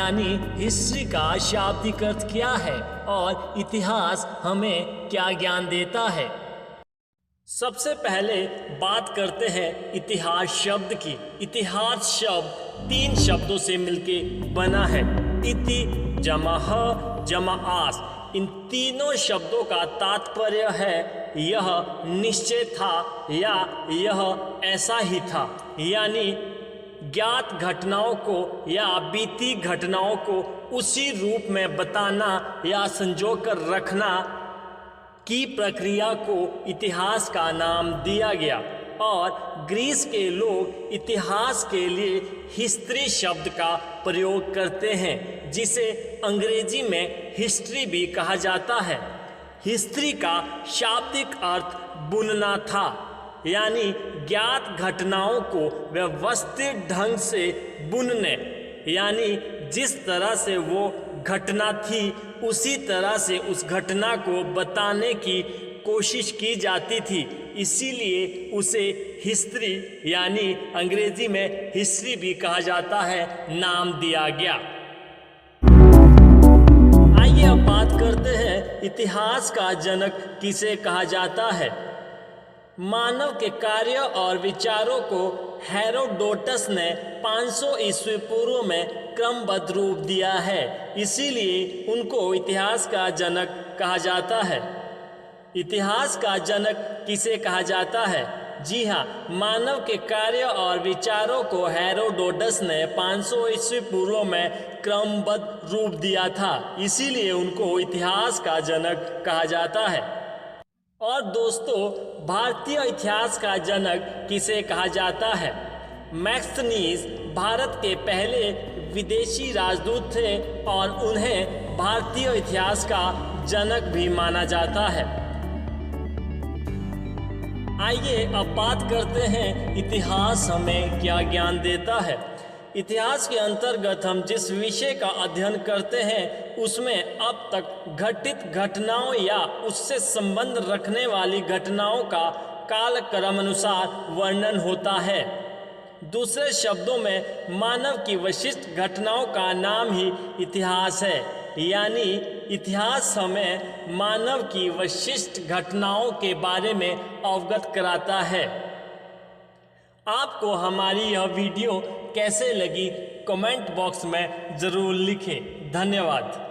यानी हिस्ट्री का शाब्दिक अर्थ क्या है और इतिहास हमें क्या ज्ञान देता है। सबसे पहले बात करते हैं इतिहास शब्द की। इतिहास शब्द 3 शब्दों से मिलके बना है। इति जमा ह जमा आस। इन तीनों शब्दों का तात्पर्य है यह निश्चय था या यह ऐसा ही था, यानी ज्ञात घटनाओं को या बीती घटनाओं को उसी रूप में बताना या संजो कर रखना की प्रक्रिया को इतिहास का नाम दिया गया। और ग्रीस के लोग इतिहास के लिए हिस्ट्री शब्द का प्रयोग करते हैं, जिसे अंग्रेजी में हिस्ट्री भी कहा जाता है। हिस्ट्री का शाब्दिक अर्थ बुनना था, यानी ज्ञात घटनाओं को व्यवस्थित ढंग से बुनने, यानी जिस तरह से वो घटना थी उसी तरह से उस घटना को बताने की कोशिश की जाती थी, इसीलिए उसे हिस्ट्री यानी अंग्रेजी में हिस्ट्री भी कहा जाता है नाम दिया गया। आइए अब बात करते हैं इतिहास का जनक किसे कहा जाता है। मानव के कार्य और विचारों को हेरोडोटस ने 500 ईस्वी पूर्व में क्रमबद्ध रूप दिया है, इसीलिए उनको इतिहास का जनक कहा जाता है। इतिहास का जनक किसे कहा जाता है? जी हाँ, मानव के कार्य और विचारों को हेरोडोटस ने 500 ईस्वी पूर्व में क्रमबद्ध रूप दिया था, इसीलिए उनको इतिहास का जनक कहा जाता है। और दोस्तों, भारतीय इतिहास का जनक किसे कहा जाता है? मैक्सनीज भारत के पहले विदेशी राजदूत थे और उन्हें भारतीय इतिहास का जनक भी माना जाता है। आइए अब बात करते हैं इतिहास हमें क्या ज्ञान देता है। इतिहास के अंतर्गत हम जिस विषय का अध्ययन करते हैं उसमें अब तक घटित घटनाओं या उससे संबंध रखने वाली घटनाओं का कालक्रम अनुसार वर्णन होता है। दूसरे शब्दों में मानव की विशिष्ट घटनाओं का नाम ही इतिहास है, यानी इतिहास हमें मानव की विशिष्ट घटनाओं के बारे में अवगत कराता है। आपको हमारी यह वीडियो कैसे लगी कमेंट बॉक्स में ज़रूर लिखें। धन्यवाद।